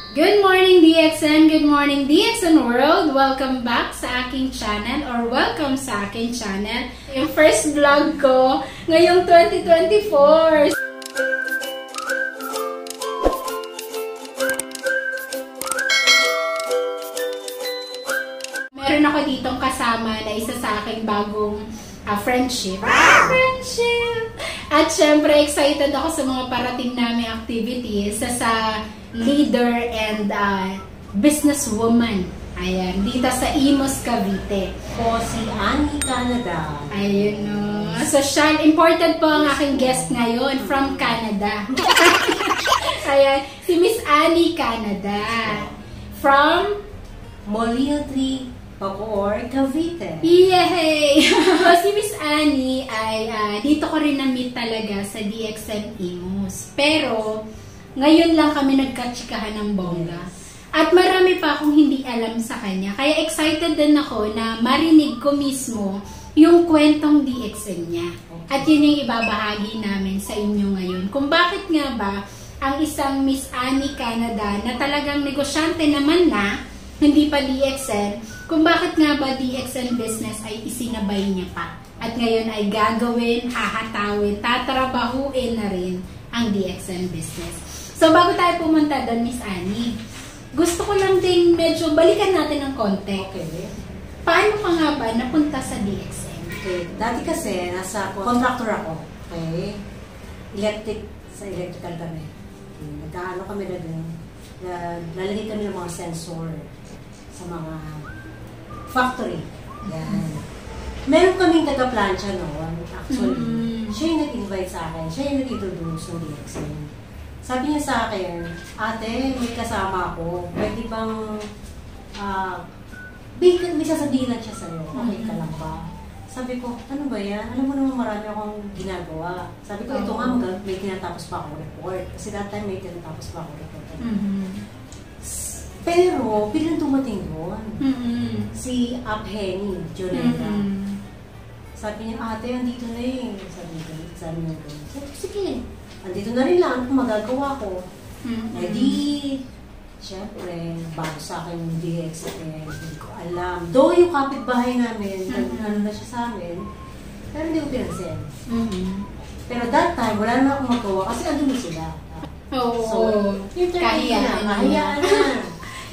Good morning DXN! Good morning DXN World! Welcome back sa aking channel or welcome sa aking channel. Yung first vlog ko ngayong 2024. Meron ako ditong kasama na isa sa aking bagong friendship. At syempre, excited ako sa mga parating namin activities sa leader and businesswoman. Ayan, dito sa Imus, Cavite. O si Annie Canada. Ayun, no. So, important po ang aking guest ngayon from Canada. Ayan, si Miss Annie Canada. From Molino 3, Bacoor, Cavite. Yay! So, si Miss Annie ay dito ko rin na-meet talaga sa DXN Imus. Pero, ngayon lang kami nagkatsikahan ng bongga. At marami pa akong hindi alam sa kanya. Kaya excited din ako na marinig ko mismo yung kwentong DXN niya. At yun yung ibabahagi namin sa inyo ngayon. Kung bakit nga ba ang isang Miss Annie Canada na talagang negosyante naman na, hindi pa DXN, kung bakit nga ba DXN business ay isinabay niya pa. At ngayon ay gagawin, hahatawin, tatrabahuin na rin ang DXN business. So bago tayo pumunta doon, Miss Annie, gusto ko lang din medyo balikan natin ng konti. Okay. Paano ka nga ba napunta sa DXN? Okay. Dati kasi, nasa contractor ako. Okay. Sa electrical kami. Nagkaano kami na doon. Lalagay kami ng mga sensor sa mga factory. Yan. Meron kaming taga-plancha noon. Actually, siya yung nag-invite sa akin. Siya yung nag-introduce ng DXN. Sabi niya sa akin, ate, may kasama ako. Pwede bang, may sasabihin lang siya sa'yo. Okay ka lang ba? Sabi ko, ano ba yan? Alam mo naman marami akong ginagawa. Sabi ko, ito nga, may tinatapos pa ako report. Kasi that time may tinatapos pa ako report. Pero, bilang dumating doon, si Abheni, Joneta, sabi niya, ate, andito na eh. Sabi niya doon. Sige, andito na rin lang kung magagawa ko. Eh di, syempre, bago sa akin yung DXN, hindi ko alam. Though yung kapitbahay namin, ano na siya sa amin, pero hindi ko pinansin. Pero that time, wala na akong magawa kasi andun na sila. Oo. So, kahiyaan na.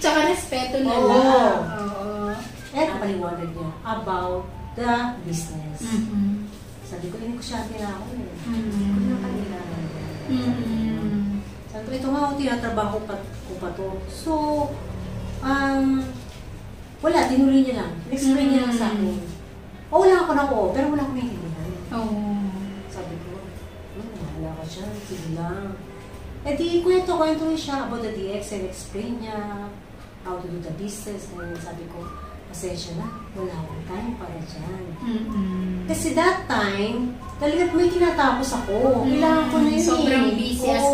Tsaka respeto na lang. Oo. Eh, paliwanag niya about the business. Sabi ko, hindi ko siya tinako eh. Hindi ko na kailangan. Sabi ko, ito nga, tinatrabaho ko pa to. So, wala, tinuloy niya lang. Explain niya lang sa akin. Wala ako na ko, pero wala akong maintindihan. Sabi ko, wala ka siya, sige lang. Eh di, kwento siya about the DX and explain niya how to do the business. And sabi ko, pasensya na, wala akong time para dyan. Kasi that time, talagang may tinatapos ako. Kailangan ko na yun. Sobrang busy as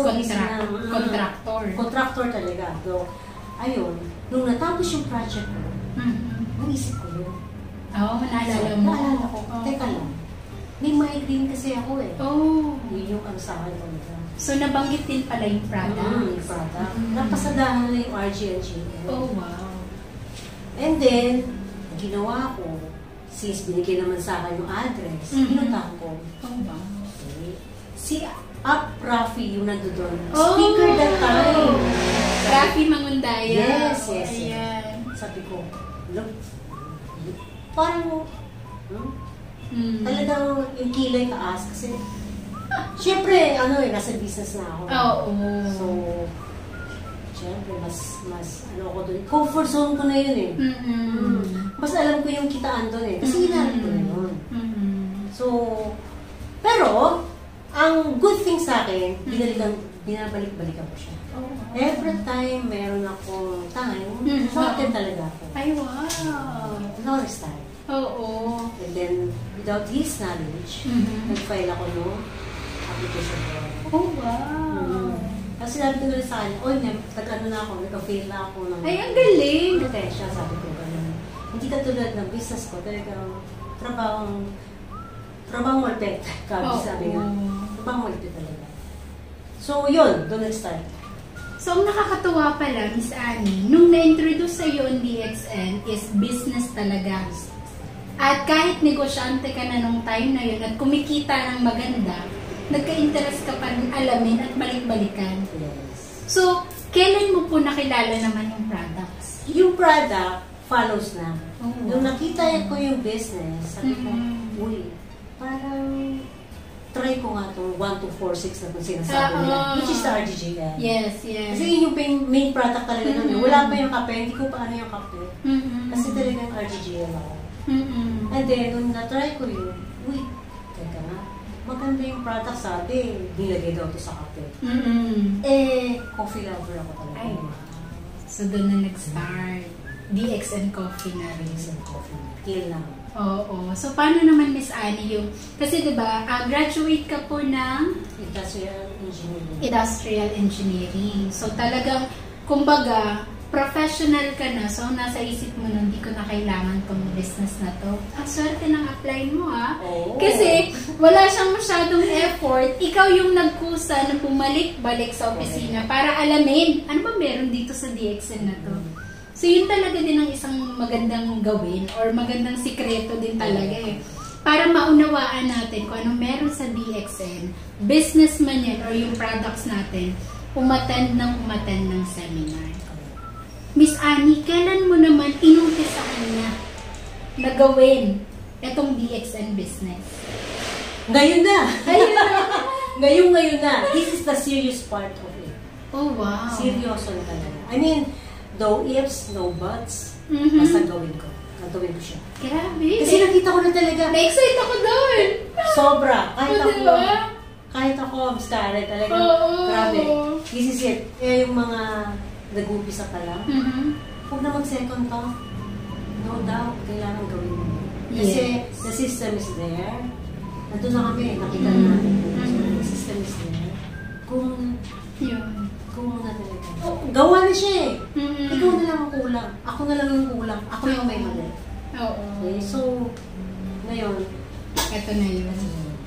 contractor. Contractor talaga. So, ayun, nung natapos yung project ko, naisip ko yun. Naalala mo. Naalala ko. Teka lang, may migraine kasi ako eh. Yun yung ano sa akin ko. So, nabanggit din pala yung product? Yung product. Napasadahan na yung RGNG. Oh, wow. And then, ginawa ko, since binigay naman sa akin yung address, pinuntahan ko. Oh, wow. Okay. Si Up Rafi yung nandoon. Speaker that time. Rafi Mangundaya. Yes. Ayan. Sabi ko, look, parang, talagang yung kilay taas kasi, syempre, nasa business na ako. So, syempre, mas ako doon. Comfort zone ko na yun eh. Mas alam ko yung kitaan doon eh. Kasi hinarap ko na yun. So, pero, ang good thing sa akin, binabalik-balikan ko siya. Every time meron akong time, so-attend talaga ako. Ay, wow! No time. And then, without his knowledge, nag-file ako application ko. Oh, wow! Kasi sinabi ko na sa kanya, nag-ano na ako, nag-fail na ako ng... Ay, ang galing! Potential, sabi ko ganun. Hindi katulad ng business ko, talagang trabahong malpet. Sabi nga, trabahong malpet talaga. So, yun, doon nag-start. So, ang nakakatuwa pala, Miss Annie, nung na-introduce sa'yo ang DXN is business talaga. At kahit negosyante ka na nung time na yun at kumikita ng maganda, nagka-interest ka pa rin alamin at balik-balikan. Yes. So, kailan mo po nakilala naman yung products? Yung product follows na. Oh, Nung nakita ko yung business, sabi ko, uy, parang try ko nga itong 1246 na kung sinasabi nila, which is the RGGL. Yes, yes. Kasi yun yung main product talaga nun. Wala pa yung kape, hindi ko pa ano yung kape. Kasi talagang RGGL ako. And then, nung na-try ko yun, uy, teka nga, maganda yung product sabi, nilagay daw ito sa kape. Coffee lover ako talaga. Ay, so doon na nag-start. DXN Coffee na rin. DXN Coffee. Till now. Oo. So, paano naman, Miss Annie, yung... Kasi, di ba, graduate ka po ng... Industrial Engineering. Industrial Engineering. So, talagang, kumbaga, professional ka na. So, nasa isip mo nun, hindi ko na kailangan tong business na to. Ang swerte ng apply mo, ha? Oh. Kasi, wala siyang masyadong effort. Ikaw yung nagkusa na bumalik-balik sa opisina para alamin, ano ba meron dito sa DXN na to? So, yun talaga din ang isang magandang gawin or magandang sikreto din talaga eh. Para maunawaan natin kung anong meron sa DXN, businessman yan or yung products natin, umattend ng seminar. Miss Annie, kailan mo naman inumpisahan na gawin itong DXN business? Ngayon na! Ayun na! Ngayon na! This is the serious part of it. Oh, wow! Seryoso na talaga. I mean, no ifs, no buts. Basta gawin ko. Gagawin ko siya. Grabe. Kasi nakita ko na talaga. Na-excite ako doon. Sobra. Diba? Kahit ako, Miss Karen, talaga. Grabe. This is it. Kaya yung mga nag-umpisa pa lang, huwag na mag-second thought. No doubt, kailangan gawin mo. Kasi the system is there. Nandun na kami, nakita na natin. So, the system is there. Kung na talaga. Oh, gawa na siya eh. Ikaw na lang ang kulang. Ako na lang yung kulang. Ako yung may mali. Okay, so, ngayon, ito na yun.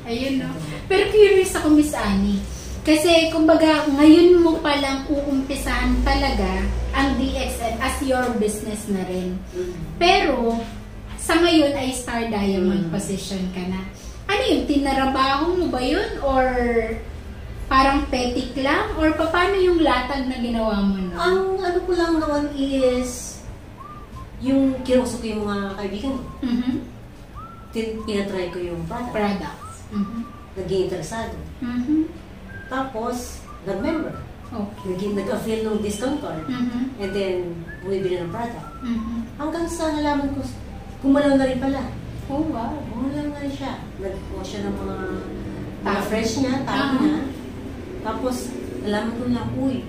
Ayun, no? Pero curious ako, Miss Annie. Kasi, kumbaga, ngayon mo palang uumpisahan talaga ang DXN as your business na rin. Pero, sa ngayon ay Star Diamond position ka na. Ano yun? Tinarabaho mo ba yun? Or parang petik lang? Or paano yung latag na ginawa mo no? Ang ano ko lang noon is yung kinusok ko yung mga kaibigan ko. Pinatry ko yung products. Naging interesado. Tapos, nag-member. Okay. Nag-avail ng discount card. And then, bumibili ng product. Hanggang sa nalaman ko, gumalaw na rin pala. Oh, wow. Gumalaw na rin siya. Nag-wash siya ng mga fresh niya, tao niya. Tapos, alaman ko lang, uy,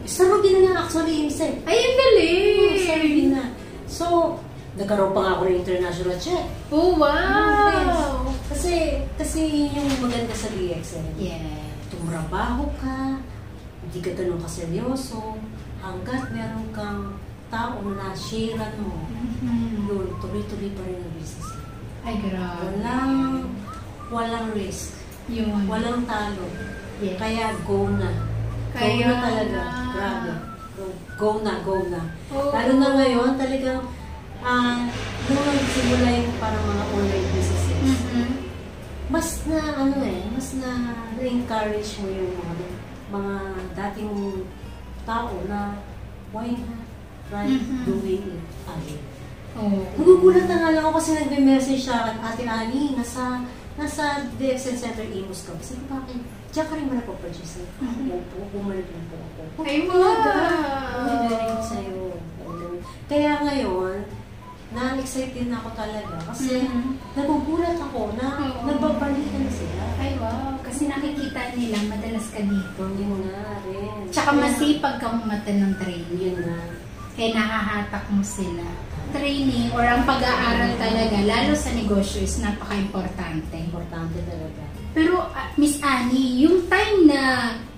sarugin na nga actually yung isa. Ay, ang galing! Sarugin na. So, nagkaroon pa nga ako ng international check. Oh, wow! Yes. Kasi yung maganda sa DXN, tumrabaho ka, hindi ka ganun kaseryoso, hanggat meron kang tao na sharean mo, yun, tuloy-tuloy pa rin ang business. Ay, grabe. Walang risk. Yun. Walang talo. Yes. Kaya go na. Go na talaga. Grabe. Go na. Oh. Lalo na ngayon, talagang nung nagsimula yung parang mga online businesses, mas na na-encourage mo yung mga dating tao na why not try doing it again. Nagugulat na nga lang ako kasi nagme-message sa akin, Ate Annie, nasa DXN Center Imus ka. Kasi bakit? Diyan ka rin mo na-purchase. Opo, bumalik lang po ako. Ay, mga! Bumalik sa'yo. Kaya ngayon, na-excite din ako talaga. Kasi nagugulat ako na nagbabalikan na sila. Ay, wow. Kasi nakikita nila, madalas ka dito. Yun nga rin. Tsaka masipag ka umatan ng training. Yun nga. Kaya nahahatak mo sila. Training or ang pag-aaral talaga, lalo sa negosyo, is napaka-importante. Importante talaga. Pero, Miss Annie, yung time na,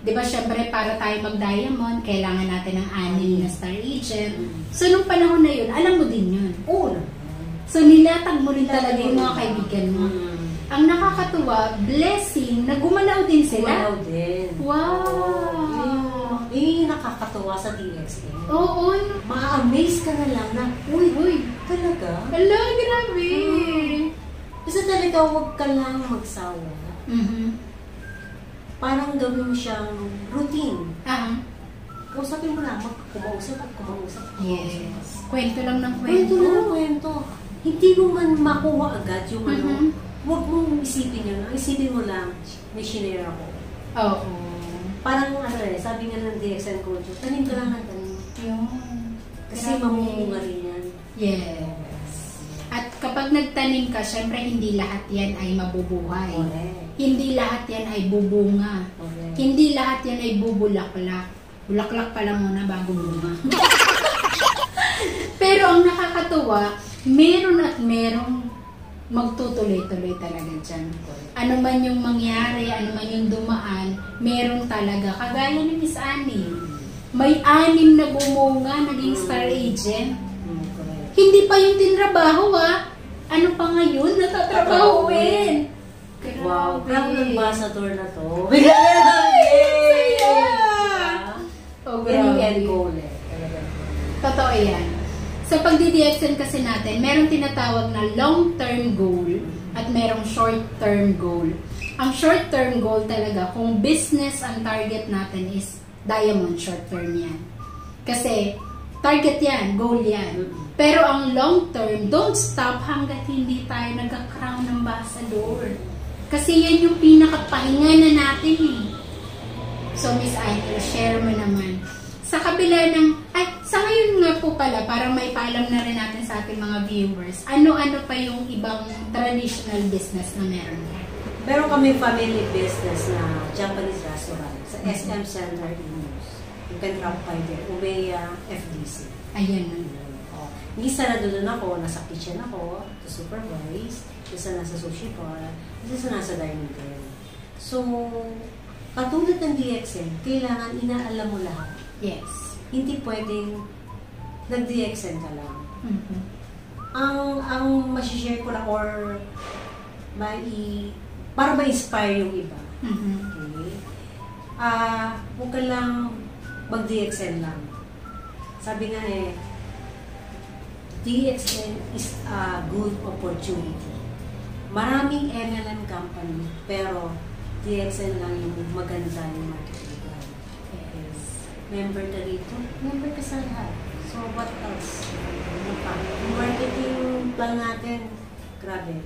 di ba, syempre, para tayo mag-diamond, kailangan natin ng 6 na star agent. So, nung panahon na yun, alam mo din yun. Oo. So, nilatag mo rin talaga yung mga kaibigan mo. Ang nakakatuwa, blessing, na gumalaw din sila. Gumalaw din. Wow! nakakatuwa sa DXN. Oo. Ma-amaze ka na lang na, uy, talaga? Ala, grabe. Kasi talaga huwag ka lang magsawa. Parang gawin mo siyang routine. Kausapin mo lang, kumausap. Yes. Kwento lang ng Kwento kwento. lang ng kwento. Hindi mo man makuha agad yung huwag mong isipin yun. Ang isipin mo lang, may shinare ako. Oo. Parang sabi nga ng DXN culture, tanim ka lang ng tanim. Yun. Kasi mamumunga rin yan. Yes. At kapag nagtanim ka, syempre hindi lahat yan ay mabubuhay. Correct. Hindi lahat yan ay bubunga. Correct. Hindi lahat yan ay bubulaklak. Bulaklak pa lang muna bago bunga. Pero ang nakakatuwa, meron at merong magtutuloy-tuloy talaga dyan. Ano man yung mangyari, ano man yung dumaan, meron talaga. Kagaya ni Miss Annie. May 6 na bumunga, naging star agent. Hindi pa yung tinrabaho Ano pa ngayon? Natatrabahuin. Wow, proud ambassador na to. Oh, yan yung grabe. end goal Totoo yan. Sa pagdi-DXN kasi natin, merong tinatawag na long-term goal at merong short-term goal. Ang short-term goal talaga, kung business ang target natin is diamond, short-term yan. Kasi target yan, goal yan. Pero ang long-term, don't stop hanggat hindi tayo nagka-crown ambassador. Kasi yan yung pinakapahinga na natin eh. So, Miss Annie, share mo naman. Sa kabila ng, sa ngayon nga po pala, para may paalam na rin natin sa ating mga viewers, ano-ano pa yung ibang traditional business na meron yan? Meron kami family business na Japanese restaurant sa SM Center Imus. You can drop by there, Umeya FDC. Ayan. Isa na doon ako, nasa kitchen ako, to supervise, isa nasa sushi bar, isa nasa dining room. So, katulad ng DXN, kailangan inaalam mo lahat. Yes. Hindi pwedeng nag-DXN ka lang. Ang masishare ko lang or para ma-inspire yung iba. Okay? Huwag ka lang mag-DXN lang. Sabi nga DXN is a good opportunity. Maraming MLM company, pero DXN lang yung maganda yung marketing plan. Yes. Member ka rito, member ka sa lahat. So what else? Ano pa? Yung marketing plan natin, grabe.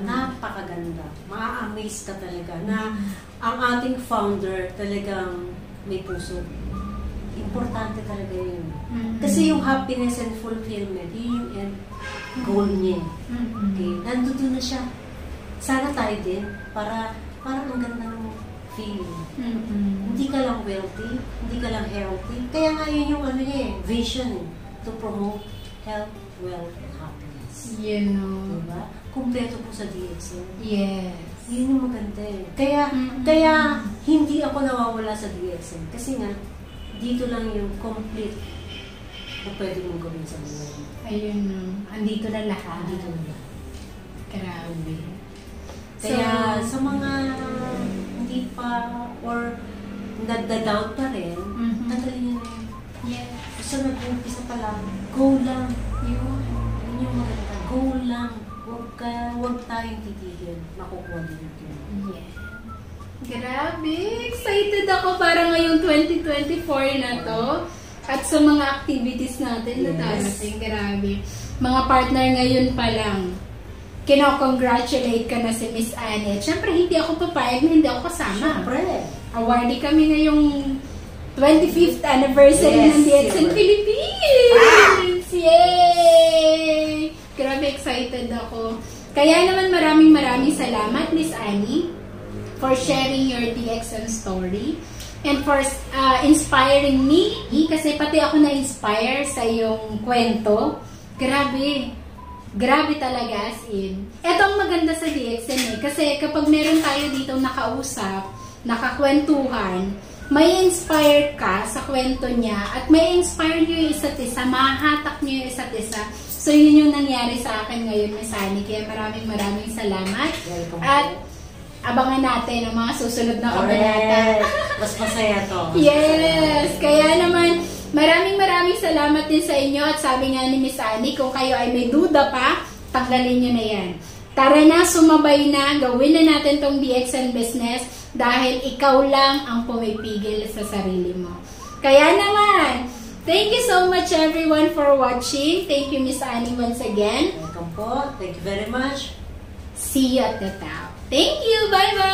Napakaganda. Ma-amaze ka talaga na ang ating founder talagang may puso. Importante talaga yun. Kasi yung happiness and fulfillment, yun yung end goal niya. Okay? Nandito na siya. Sana tayo din para ang ganda ng feeling. Hindi ka lang wealthy, hindi ka lang healthy. Kaya nga yun yung vision to promote health, wealth, and happiness. You know. Diba? Kumpleto po sa DXN. Yes. Yun yung maganda Kaya hindi ako nawawala sa DXN. Kasi nga, dito lang yung complete na pwede mong gawin sa buhay. Ayun, andito na lahat. Andito na lahat. Grabe. Kaya sa mga hindi pa or nagda-doubt pa rin, tanggalin nyo na yun. Yes. Basta nag-umpisa pa lang, go lang. Yun. Yun yung maganda. Go lang. Huwag tayong titigil. Makukuha din natin. Yeah. Grabe! Excited ako para ngayong 2024 na to. At sa mga activities natin na darating. Grabe. Mga partner ngayon pa lang. Kino-congratulate ka na si Miss Annie. Siyempre, hindi ako papayag na hindi ako kasama. Siyempre. Awardee kami ngayong 25th anniversary ng DXN Philippines! Yay! Grabe, excited ako. Kaya naman maraming salamat, Miss Annie, for sharing your DXN story and for inspiring me. Kasi pati ako na-inspire sa iyong kwento. Grabe talaga, as in. Ito ang maganda sa DXN kasi kapag meron tayo dito nakausap, nakakwentuhan, may inspire ka sa kwento niya at may inspire niyo yung isa't isa, mahahatak niyo yung isa't isa. So, yun yung nangyari sa akin ngayon, Miss Annie. Kaya maraming salamat. Welcome. At abangan natin ang mga susunod na kabanata. Mas masaya to. Yes! Kaya naman, maraming salamat din sa inyo. At sabi nga ni Miss Annie, kung kayo ay may duda pa, tanggalin nyo na yan. Tara na, sumabay na, gawin na natin tong DXN business dahil ikaw lang ang pumipigil sa sarili mo. Kaya naman, thank you so much everyone for watching. Thank you Miss Annie once again. Welcome po. Thank you very much. See you at the top. Thank you. Bye-bye.